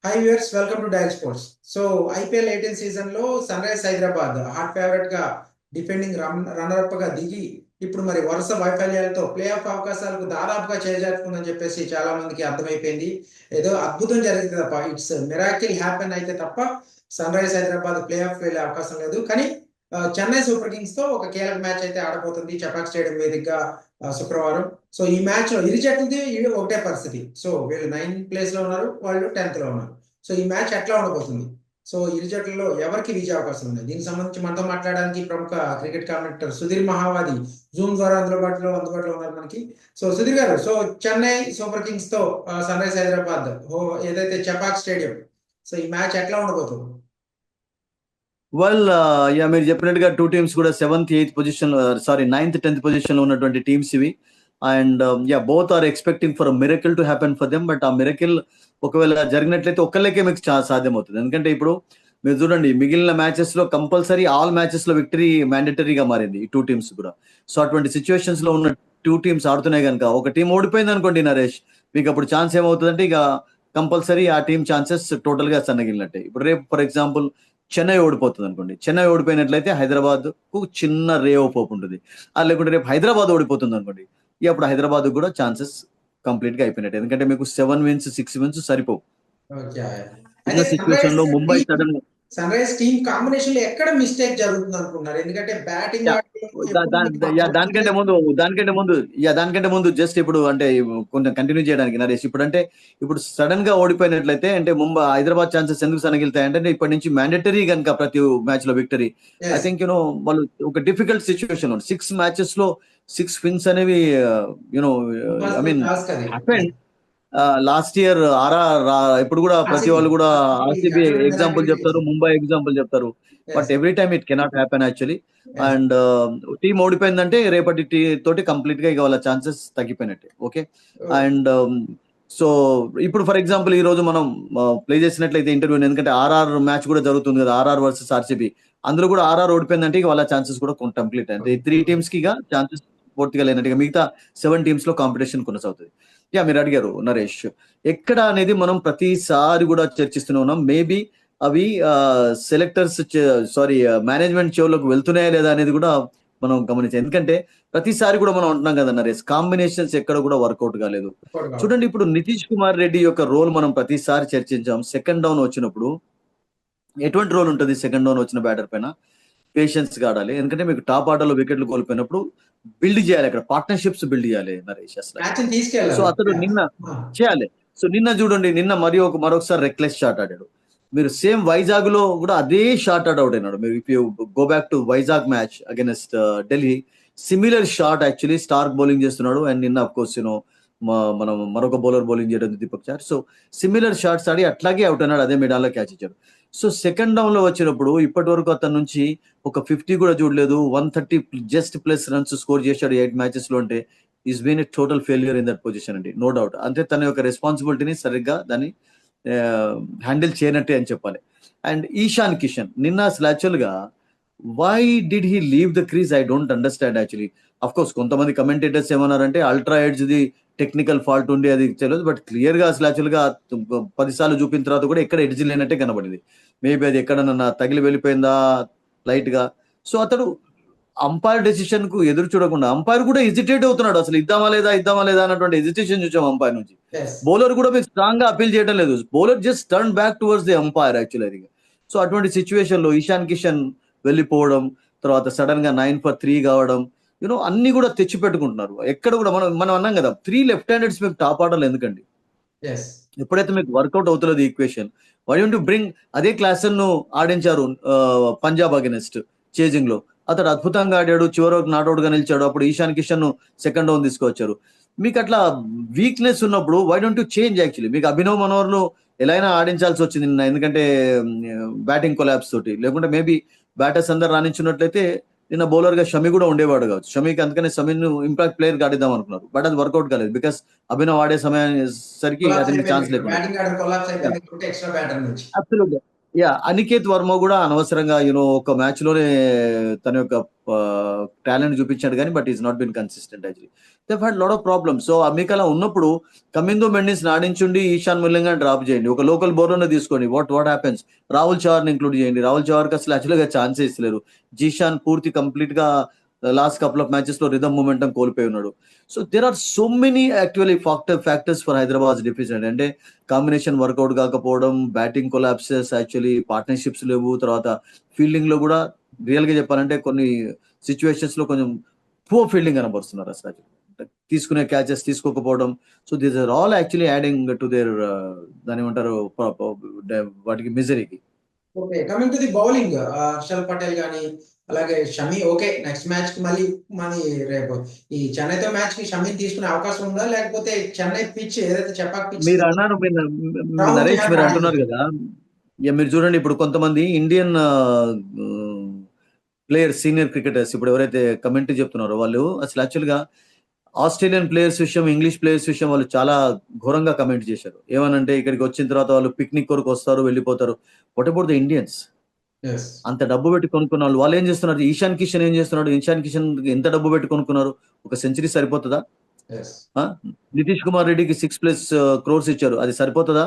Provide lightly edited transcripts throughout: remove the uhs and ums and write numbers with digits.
Hi viewers, welcome to dial sports. So IPL 18 season లో sun rise Hyderabad hot favourite గా defending runner up గా దిగి ఇప్పుడు మరి వరుస వైఫల్యాలతో ప్లే ఆఫ్ అవకాశాలకు దాదాపుగా చేజారుతుందని చెప్పేసి చాలా మందికి అర్థమైపోయింది. ఏదో అద్భుతం జరిగింది తప్ప, ఇట్స్ మిరాకిల్ హ్యాపెన్ అయితే తప్ప sun rise Hyderabad play off వెళ్ళే అవకాశం లేదు. కానీ చెన్నై సూపర్ కింగ్స్ తో ఒక కీలక మ్యాచ్ అయితే ఆడబోతుంది చపాక్ స్టేడియం వేదికగా శుక్రవారం. సో ఈ మ్యాచ్ లో ఇరు జట్లది ఒకటే పరిస్థితి. సో వీళ్ళు 9th ప్లేస్ లో ఉన్నారు, వాళ్ళు 10th లో ఉన్నారు. సో ఈ మ్యాచ్ ఎట్లా ఉండబోతుంది, సో ఇరు జట్లలో ఎవరికి విజయ అవకాశం ఉంది, దీనికి సంబంధించి మనతో మాట్లాడడానికి ప్రముఖ cricket commenter Sudheer Mahavadi Zoom ద్వారా అందుబాటులో ఉన్నారు మనకి. So Sudheer garu, so Chennai super Kings తో సన్ రైజ్ హైదరాబాద్ ఏదైతే చపాక్ స్టేడియం, సో ఈ మ్యాచ్ ఎట్లా ఉండబోతుంది? మీరు చెప్పినట్టుగా టూ టీమ్స్ కూడా 7th, 8th position, 9th, 10th position లో ఉన్నటువంటి టీమ్స్ ఇవి. And both are expecting for miracle to happen for them. But ఆ మిరకిల్ ఒకవేళ జరిగినట్లయితే ఒక్కళ్ళకే మీకు సాధ్యమవుతుంది. ఎందుకంటే ఇప్పుడు మీరు చూడండి, మిగిలిన మ్యాచెస్ లో కంపల్సరీ ఆల్ మ్యాచెస్ లో విక్టరీ మ్యాండేటరీగా మారింది ఈ టూ టీమ్స్ కూడా. సో అటువంటి సిచ్యువేషన్స్ లో ఉన్న టూ టీమ్స్ ఆడుతున్నాయి కనుక ఒక టీం ఓడిపోయింది అనుకోండి నరేష్, మీకు అప్పుడు ఛాన్స్ ఏమవుతుందంటే ఇక కంపల్సరీ ఆ టీం ఛాన్సెస్ టోటల్ గా సన్నగిలినట్టే. ఇప్పుడు రేపు ఫర్ ఎగ్జాంపుల్ చెన్నై ఓడిపోతుంది అనుకోండి, చెన్నై ఓడిపోయినట్లయితే హైదరాబాద్ కు చిన్న రే ఆఫ్ హోప్ ఉంటుంది. లేకుంటే రేపు హైదరాబాద్ ఓడిపోతుంది అనుకోండి, అప్పుడు హైదరాబాద్ కూడా ఛాన్సెస్ కంప్లీట్ గా అయిపోయినట్టు. ఎందుకంటే మీకు 7 wins 6 wins సరిపోవు. సిచ్యువేషన్ లో Mumbai sudden Sunrise team combination లో ఎక్కడ మిస్టేక్ జరుగుతుంది అనుకుంటున్నారు? ఎందుకంటే బ్యాటింగ్ దానికంటే ముందు జస్ట్ ఇప్పుడు అంటే కొంచెం కంటిన్యూ చేయడానికి నరేష్, ఇప్పుడు సడన్ గా ఓడిపోయినట్లయితే అంటే ముంబై హైదరాబాద్ ఛాన్సెస్ ఎందుకు సనగిలుతాయి అంటే ఇప్పటి నుంచి మ్యాండేటరీ కనుక ప్రతి మ్యాచ్ లో విక్టరీ. ఐ థింక్ వాళ్ళు ఒక డిఫికల్ట్ సిచ్యువేషన్ 6 matches లో 6 wins అనేవి I mean happened. Last year ఇప్పుడు కూడా ప్రతి వాళ్ళు కూడా ఆర్సీబీ ఎగ్జాంపుల్ చెప్తారు, ముంబై ఎగ్జాంపుల్ చెప్తారు. But every time it cannot happen actually. And team ఓడిపోయిందంటే రేపటి తోటి కంప్లీట్ గా ఇక వాళ్ళ ఛాన్సెస్ తగ్గిపోయినట్టే. ఓకే. అండ్ సో ఇప్పుడు ఫర్ ఎగ్జాంపుల్ ఈ రోజు మనం ప్లే చేసినట్లయితే ఇంటర్వ్యూ, ఎందుకంటే ఆర్ఆర్ మ్యాచ్ కూడా జరుగుతుంది కదా, ఆర్ఆర్ వర్సెస్ ఆర్సీబీ. అందులో కూడా ఆర్ఆర్ ఓడిపోయిందంటే ఇక వాళ్ళ ఛాన్సెస్ కూడా కంప్లీట్ అంటే 3 teams కి ఛాన్సెస్ పూర్తిగా లేనట్టుగా మిగతా 7 teams లో కాంపిటీషన్ కొనసాగుతుంది. మీరు అడిగారు నరేష్, ఎక్కడ అనేది మనం ప్రతిసారి కూడా చర్చిస్తూనే ఉన్నాం. మేబీ అవి సెలెక్టర్స్ మేనేజ్మెంట్ చెవులకు వెళ్తున్నాయా లేదా అనేది కూడా మనం గమనించాం. ఎందుకంటే ప్రతిసారి కూడా మనం అంటున్నాం కదా నరేష్, కాంబినేషన్స్ ఎక్కడ కూడా వర్కౌట్ కాలేదు. చూడండి, ఇప్పుడు నితీష్ కుమార్ రెడ్డి యొక్క రోల్ మనం ప్రతిసారి చర్చించాం. సెకండ్ డౌన్ వచ్చినప్పుడు ఎటువంటి రోల్ ఉంటుంది? సెకండ్ డౌన్ వచ్చిన బ్యాటర్ పైన పేషెన్స్ గా ఆడాలి. ఎందుకంటే మీకు టాప్ ఆర్డర్ లో వికెట్లు కోల్పోయినప్పుడు బిల్డ్ చేయాలి, అక్కడ పార్ట్నర్షిప్స్ బిల్డ్ చేయాలి నరేష్ అసలు. సో అతడు నిన్న చేయాలి. సో నిన్న చూడండి, నిన్న మరొకసారి రెక్లెస్ షాట్ ఆడాడు. మీరు సేమ్ వైజాగ్ లో కూడా అదే షాట్ అవుట్ అయినాడు. మీరు if you go back to Vizag match against Delhi, similar shot actually Starc bowling చేస్తున్నాడు. అండ్ నిన్న అఫ్ కోర్స్ మనం మరొక బౌలర్ బౌలింగ్ చేయడం దీపక్ చార్. సో సిమిలర్ షాట్స్ ఆడి అట్లాగే అవుట్ అయినాడు, అదే మెడాల్లో క్యాచ్ ఇచ్చాడు. సో సెకండ్ డౌన్ లో వచ్చినప్పుడు ఇప్పటి వరకు అతని నుంచి ఒక 50 కూడా చూడలేదు. 130 జస్ట్ ప్లస్ రన్స్ స్కోర్ చేశాడు 8 matches లో. అంటే is been a total failure in that position అండి, నో డౌట్. అంటే తన యొక్క రెస్పాన్సిబిలిటీని సరిగ్గా దాన్ని హ్యాండిల్ చేయనట్టే అని చెప్పాలి. అండ్ ఈశాన్ కిషన్ నిన్న అసలు యాక్చువల్ గా why did he leave the crease? I don't understand actually. Of course కొంతమంది కమెంటేటర్స్ ఏమన్నారంటే ultra edge the technical fault ఉండి అది తెలియదు. బట్ క్లియర్ గా అసలు యాక్చువల్ గా 10 సార్లు చూపిన తర్వాత కూడా ఎక్కడ ఎడ్జ్ లేనట్టే కనబడింది. మేబీ అది ఎక్కడన్నా తగిలి వెళ్ళిపోయిందా లైట్ గా. సో అతడు అంపైర్ డెసిషన్ కు ఎదురు చూడకుండా, అంపైర్ కూడా హెజిటేట్ అవుతున్నాడు, అసలు ఇద్దామా లేదా అన్నటువంటి హెజిటేషన్ చూసాం అంపైర్ నుంచి. బౌలర్ కూడా మీకు స్ట్రాంగ్ గా అపీల్ చేయడం లేదు, bowler just turn back towards the umpire actually. So అటువంటి సిచ్యువేషన్ లో ఇషాన్ కిషన్ వెళ్ళిపోవడం, తర్వాత సడన్ గా 9 for 3 కావడం, అన్ని కూడా తెచ్చి పెట్టుకుంటున్నారు. ఎక్కడ కూడా మనం అన్నాం కదా, 3 left-handers మీకు టాప్ ఆర్డర్లు ఎందుకండి? ఎప్పుడైతే మీకు వర్కౌట్ అవుతున్నది equation, why don't you bring అదే క్లాసన్ ను ఆడించారు పంజాబ్ అగెనెస్ట్ చేజింగ్ లో. అతడు అద్భుతంగా ఆడాడు, చివరి వరకు నాట్అవుట్ గా నిలిచాడు. అప్పుడు ఈశాన్ కిషన్ ను సెకండ్ డౌన్ తీసుకొచ్చారు. మీకు అట్లా వీక్నెస్ ఉన్నప్పుడు why don't you change actually? మీకు అభినవ్ మనోహర్ ను ఎలా అయినా ఆడించాల్సి వచ్చింది నిన్న, ఎందుకంటే బ్యాటింగ్ కొలాప్స్ తోటి. లేకుంటే మేబీ బ్యాటర్స్ అందరు రాణించున్నట్లయితే నిన్న బౌలర్ గా షమి కూడా ఉండేవాడు కావచ్చు. షమికి అందుకనే షమిన్ ఇంపాక్ట్ ప్లేయర్ గా ఆడిద్దాం అనుకున్నారు, బట్ అది వర్కౌట్ కాలేదు. బికాస్ అభినవ్ ఆడే సమయానికి అతనికి ఛాన్స్ లేకుండా. అనికేత్ వర్మ కూడా అనవసరంగా ఒక మ్యాచ్ లోనే తన యొక్క టాలెంట్ చూపించాడు కానీ but is not been consistent actually. They had lot of problems. So మీకు అలా ఉన్నప్పుడు కమిందో మెండిస్ ఆడించుండి ఈశాన్ ముల్లింగా డ్రాప్ చేయండి, ఒక లోకల్ బౌలర్ని తీసుకోండి. What happens? రాహుల్ చౌహార్ని ఇంక్లూడ్ చేయండి. రాహుల్ చౌహార్కి అసలు యాక్చువల్గా ఛాన్సే ఇస్తలేరు. జీషాన్ పూర్తి కంప్లీట్ గా లాస్ట్ కపుల్ ఆఫ్ మ్యాచెస్ లో రిథమ్ మూమెంటం కోల్పోయి ఉన్నాడు. So there are so many actually factors for Hyderabad deficit. అంటే కాంబినేషన్ వర్కౌట్ కాకపోవడం, బ్యాటింగ్ కొలాప్సెస్, యాక్చువల్లీ పార్ట్నర్షిప్స్ లేవు, తర్వాత ఫీల్డింగ్ లో కూడా రియల్ గా చెప్పాలంటే కొన్ని సిచ్యువేషన్స్ లో కొంచెం పూర్ ఫీల్డింగ్ కనబడుతున్నారు అసలు. తీసుకునే క్యాచెస్ తీసుకోకపోవడం. So this are all actually adding to their దాని ఏమంటారు వాటికి మిజరీకి. Okay, coming to the bowling, Harshal Patel గానీ అలాగే షమి. ఓకే, నెక్స్ట్ మ్యాచ్ కి మళ్ళీ రేపు ఈ చెన్నైతో మ్యాచ్ కి షమి తీసుకునే అవకాశం ఉందా, లేకపోతే చెన్నై పిచ్ ఏదైతే చెపాక్ పిచ్ మీరు అన్నారు, నరేష్ మీరు అంటున్నారు కదా, మీరు చూడండి ఇప్పుడు కొంతమంది ఇండియన్ ప్లేయర్స్, సీనియర్ క్రికెటర్స్ ఇప్పుడు ఎవరైతే కమెంటరీ చెప్తున్నారో వాళ్ళు అసలు యాక్చువల్ గా ఆస్ట్రేలియన్ ప్లేయర్స్ విషయం, ఇంగ్లీష్ ప్లేయర్స్ విషయం వాళ్ళు చాలా ఘోరంగా కమెంట్ చేశారు. ఏమనంటే ఇక్కడికి వచ్చిన తర్వాత వాళ్ళు పిక్నిక్ కొరకు వస్తారు, వెళ్ళిపోతారు. What about the Indians? అంత డబ్బు పెట్టి కొనుక్కున్న వాళ్ళు ఏం చేస్తున్నారు? ఈశాన్ కిషన్ ఏం చేస్తున్నాడు? ఈశాన్ కిషన్ ఎంత డబ్బు పెట్టి కొనుక్కున్నారు? ఒక సెంచరీ సరిపోతుందా? నితీష్ కుమార్ రెడ్డికి 6+ crores ఇచ్చారు, అది సరిపోతుందా?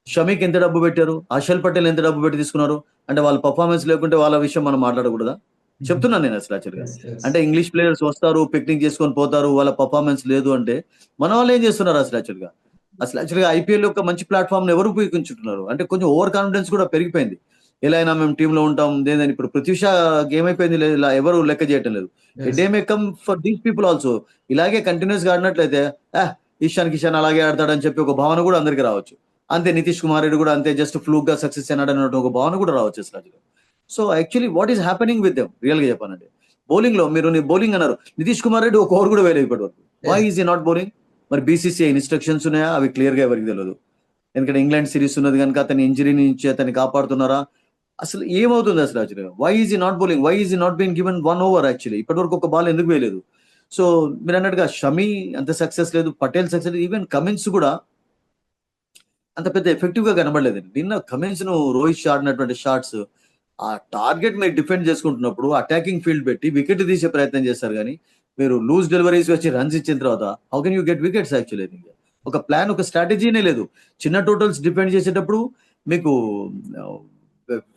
షమీకి ఎంత డబ్బు పెట్టారు? హర్షల్ పటేల్ ఎంత డబ్బు పెట్టి తీసుకున్నారు? అంటే వాళ్ళ పర్ఫార్మెన్స్ లేకుంటే వాళ్ళ విషయం మనం మాట్లాడకూడదా? చెప్తున్నాను నేను అసలు యాక్చువల్గా. అంటే ఇంగ్లీష్ ప్లేయర్స్ వస్తారు, పిక్నిక్ చేసుకొని పోతారు, వాళ్ళ పర్ఫార్మెన్స్ లేదు అంటే మన వాళ్ళు ఏం చేస్తున్నారు అసలు యాక్చువల్గా ఐపీఎల్ యొక్క మంచి ప్లాట్ఫామ్ ఎవరు ఉపయోగించుకుంటున్నారు? అంటే కొంచెం ఓవర్ కాన్ఫిడెన్స్ కూడా పెరిగిపోయింది. ఎలా అయినా మేము టీంలో ఉంటాం లేదని. ఇప్పుడు పృథ్వీషా గేమ్ అయిపోయింది, ఇలా ఎవరు లెక్క చేయటం లేదు. Day may come for these people also. ఇలాగే కంటిన్యూస్ గా ఆడినట్లయితే ఈశాన్ కిషన్ అలాగే ఆడతాడని చెప్పి ఒక భావన కూడా అందరికి రావచ్చు. అంతే నితీష్ కుమార్ రెడ్డి కూడా అంతే, జస్ట్ ఫ్లూక్ గా సక్సెస్ అయినాడు అన్నట్టు ఒక భావన కూడా రావచ్చు అసలు. So actually what is happening with them real గా చెప్పానంటే, బౌలింగ్ లో మీరు బౌలింగ్ అన్నారు, నితీష్ కుమార్ రెడ్డి ఒక ఓవర్ కూడా వేయలేదు ఇప్పటి వరకు. Why is he not bowling? మరి బీసీసీఐ ఇన్స్ట్రక్షన్స్ ఉన్నాయా? అవి క్లియర్ గా ఎవరికి తెలియదు. ఎందుకంటే ఇంగ్లాండ్ సిరీస్ ఉన్నది కనుక అతని ఇంజరీ నుంచి అతన్ని కాపాడుతున్నారా? అసలు ఏమవుతుంది అసలు యాక్చువల్గా? Why is he not bowling? Why is he not been given 1 over actually? ఇప్పటి వరకు ఒక బాల్ ఎందుకు వేయలేదు? సో మీరు అన్నట్టుగా షమీ అంత సక్సెస్ లేదు, పటేల్ సక్సెస్ లేదు, ఈవెన్ కమిన్స్ కూడా అంత పెద్ద ఎఫెక్టివ్ గా కనబడలేదు. నిన్న కమిన్స్ ను రోహిత్ ఆడినటువంటి షాట్స్, ఆ టార్గెట్ మీరు డిఫెండ్ చేసుకుంటున్నప్పుడు అటాకింగ్ ఫీల్డ్ పెట్టి వికెట్ తీసే ప్రయత్నం చేస్తారు, కానీ మీరు లూజ్ డెలివరీస్ వచ్చి రన్స్ ఇచ్చిన తర్వాత how can you get wickets? Actually ఒక ప్లాన్, ఒక స్ట్రాటజీనే లేదు. చిన్న టోటల్స్ డిఫెండ్ చేసేటప్పుడు మీకు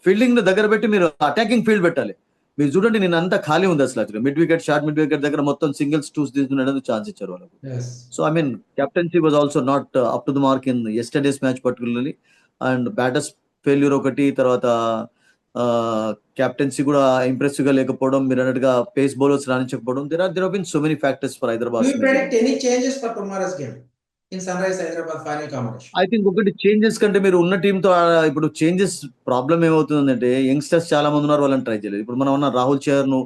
ఫీల్డింగ్ దగ్గర పెట్టి మీరు అటాకింగ్ ఫీల్డ్ పెట్టాలి. మీరు చూడండి నిన్న అంతా ఖాళీ ఉంది అసలు. Mid wicket, short mid wicket దగ్గర మొత్తం సింగిల్స్, టూస్ తీసుకునేందుకు ఛాన్స్ ఇచ్చారు వాళ్ళకు. So I mean captaincy was also not up to the mark in yesterday's match particularly. And batters failure ఒకటి, తర్వాత కెప్టెన్సీ కూడా ఇంప్రెసివ్ గా లేకపోవడం, మీరు అన్నట్టుగా పేస్ బౌలర్స్ రాణించకపోవడం. There have been so many factors for Hyderabad. I think ఒకటి changes కంటే మీరు ఉన్న టీమ్ తో ఇప్పుడు చేంజెస్ ప్రాబ్లం ఏమవుతుందంటే యంగ్స్టర్స్ చాలా మంది ఉన్నారు, వాళ్ళని ట్రై చేయలేదు. ఇప్పుడు మనం ఉన్న రాహుల్ చహర్ ను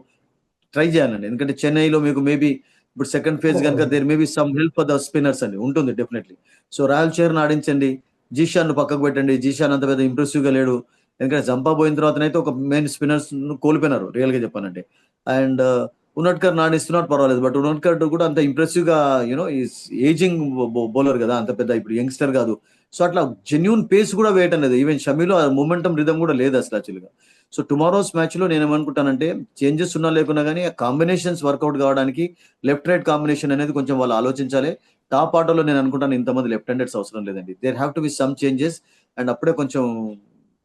ట్రై చేయాలండి, ఎందుకంటే చెన్నైలో మీకు మేబీ ఇప్పుడు సెకండ్ ఫేజ్ కనుక there maybe some help for the spinners అండి ఉంటుంది డెఫినెట్లీ. సో రాహుల్ చహర్ ను ఆడించండి, జీషాన్ ను పక్కకు పెట్టండి. జీషాన్ అంత పెద్ద ఇంప్రెసివ్ గా లేడు, ఎందుకంటే జంపా పోయిన తర్వాతనైతే ఒక మెయిన్ స్పిన్నర్స్ కోల్పోయినారు రియల్ గా చెప్పానంటే. అండ్ ఉన్నట్కర్ ఆడిస్తున్నారు పర్వాలేదు, బట్ ఉన్నట్కర్ కూడా అంత ఇంప్రెసివ్ గా ఏజింగ్ బౌలర్ కదా, అంత పెద్ద ఇప్పుడు యంగ్స్టర్ కాదు. సో అట్లా జెన్యూన్ పేస్ కూడా వేయటం లేదు. ఈవెన్ షమీలో మూమెంటం రిథమ్ కూడా లేదు అసలు యాక్చువల్గా. సో టుమారోస్ మ్యాచ్ లో నేను ఏమనుకుంటానంటే, చేంజెస్ ఉన్నా లేకున్నా కానీ ఆ కాంబినేషన్స్ వర్కౌట్ కావడానికి లెఫ్ట్ రైట్ కాంబినేషన్ అనేది కొంచెం వాళ్ళు ఆలోచించాలి. టాప్ ఆర్డర్లో నేను అనుకుంటాను ఇంతమంది లెఫ్ట్ హ్యాండర్స్ అవసరం లేదండి. There have to be some changes. And అప్పుడే కొంచెం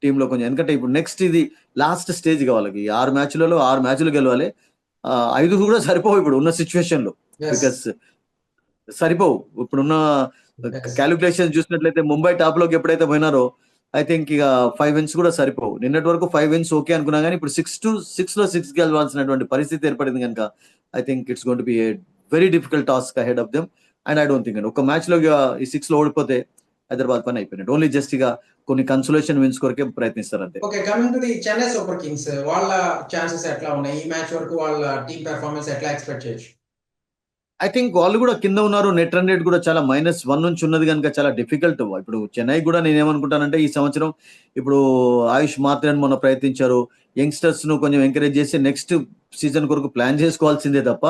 టీంలో కొంచెం, ఎందుకంటే ఇప్పుడు నెక్స్ట్ ఇది లాస్ట్ స్టేజ్ వాళ్ళకి. 6 మ్యాచ్లలో 6 మ్యాచ్లు గెలవాలి. 5 కూడా సరిపోవు ఇప్పుడు ఉన్న సిచ్యువేషన్ లో, బికాస్ సరిపోవు. ఇప్పుడున్న క్యాలిక్యులేషన్ చూసినట్లయితే ముంబై టాప్ లోకి ఎప్పుడైతే పోయినారో ఐ థింక్ ఇక 5 wins కూడా సరిపోవు. నిన్నటి వరకు 5 wins ఓకే అనుకున్నా కానీ ఇప్పుడు 6 గెలవాల్సినటువంటి పరిస్థితి ఏర్పడింది కనుక I think it's going to be a very difficult task ahead of them. And I don't think అండి ఒక మ్యాచ్ లో ఈ 6 లో ఓడిపోతే హైదరాబాద్ పని అయిపోయినట్టు. ఓన్లీ జస్ట్ ఇక కొన్ని కన్సోలేషన్ విన్స్ కొరకే ప్రయత్నిస్తారు అంతే. Okay, coming to the Chennai super Kings, వాళ్ళ ఛాన్సెస్ ఎట్లా ఉన్నాయి? ఈ మ్యాచ్ వరకు వాళ్ళ టీమ్ పెర్ఫార్మెన్స్ ఎట్లా ఎక్స్పెక్ట్ చేయొచ్చు? ఐ థింక్ వాళ్ళు కూడా కింద ఉన్నారు, నెట్ రన్ రేట్ కూడా చాలా -1 నుంచి ఉన్నది కనుక చాలా డిఫికల్ట్. ఇప్పుడు చెన్నై కూడా నేనేమనుకుంటానంటే ఈ సంవత్సరం ఇప్పుడు ఆయుష్ మాత్రన్ మొన్న ప్రయత్నించారు, యంగ్స్టర్స్ ను కొంచెం ఎంకరేజ్ చేసి నెక్స్ట్ సీజన్ కొరకు ప్లాన్ చేసుకోవాల్సిందే తప్ప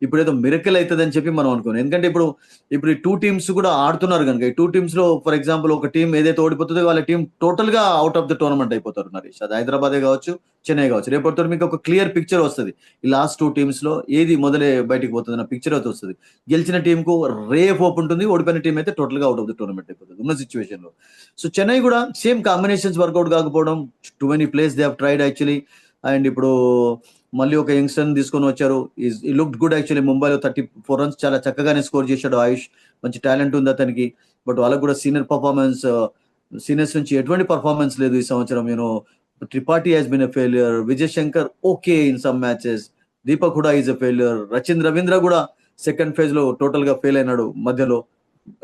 ఇప్పుడు ఏదో మిరకల్ అవుతుందని చెప్పి మనం అనుకోను. ఎందుకంటే ఇప్పుడు ఈ 2 టీమ్స్ కూడా ఆడుతున్నారు కనుక ఈ 2 టీమ్స్ లో ఫర్ ఎగ్జాంపుల్ ఒక టీం ఏదైతే ఓడిపోతుందో వాళ్ళ టీం టోటల్ గా అవుట్ ఆఫ్ ద టోర్నమెంట్ అయిపోతారు నరేష్. అది హైదరాబాదే కావచ్చు, చెన్నై కావచ్చు. రేపటితో మీకు ఒక క్లియర్ పిక్చర్ వస్తుంది. ఈ లాస్ట్ 2 టీమ్స్ లో ఏది మొదలే బయటికి పోతుంది అన్న పిక్చర్ అయితే వస్తుంది. గెలిచిన టీం కు రే హోప్ ఉంటుంది, ఓడిపోయిన టీం అయితే టోటల్ గా అవుట్ ఆఫ్ ద టోర్నమెంట్ అయిపోతుంది ఉన్న సిచ్యువేషన్ లో. సో చెన్నై కూడా సేమ్ కాంబినేషన్స్ వర్కౌట్ కాకపోవడం, too many place they have tried actually. And ఇప్పుడు మళ్ళీ ఒక యంగ్స్టర్ తీసుకొని వచ్చారు. ఈ లుక్ గుడ్ యాక్చువల్లీ. ముంబైలో 34 రన్స్ చాలా చక్కగానే స్కోర్ చేశాడు ఆయుష్. మంచి టాలెంట్ ఉంది అతనికి. బట్ వాళ్ళకు కూడా సీనియర్స్ నుంచి ఎటువంటి పర్ఫార్మెన్స్ లేదు ఈ సంవత్సరం. Tripathi has been a failure, Vijay Shankar okay in some matches, Deepak కూడా is a failure, Rachin Ravindra కూడా సెకండ్ ఫేజ్ లో టోటల్ గా ఫెయిల్ అయినాడు మధ్యలో.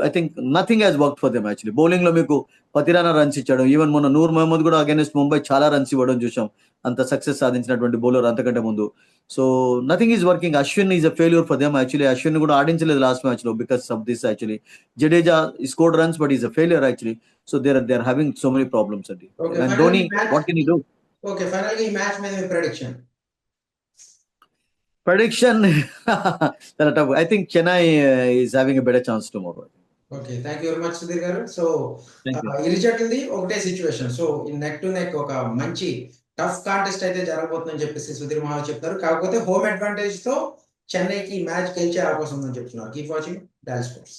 I think nothing has work for them actually. Bowling లో మీకు పతిరానా రన్స్ ఇచ్చాడు. ఈవెన్ మొన్న నూర్ మహమ్మద్ కూడా అగైనెస్ట్ ముంబై చాలా రన్స్ ఇవ్వడం చూసాం. అంత సక్సెస్ సాధించినటువంటి బౌలర్ అంతకంటే ముందు. So nothing is working. Ashwin is a failure for them actually. Ashwin కూడా ఆడించలేదు లాస్ట్ మ్యాచ్ లో because of this actually. Jadeja scored runs but is a failure actually. So they are having so many problems అండి. Okay, and final Dhoni ఈ match what can you do? Okay, final ఈ match మీద మీ prediction. Prediction చాలా tough. I think Chennai is having a better chance tomorrow. Okay, thank you very much Sudheer garu. So Thank you. ఇరు జట్లది ఒకటే situation. So neck to neck ఒక మంచి tough contest అయితే జరగబోతుందని చెప్పేసి సుధీర్ మహారాజ్ చెప్తారు. కాకపోతే హోమ్ అడ్వాంటేజ్ తో చెన్నైకి మ్యాచ్ గెలిచే అవకాశం ఉందని చెప్తున్నారు. Keep watching Dall sports.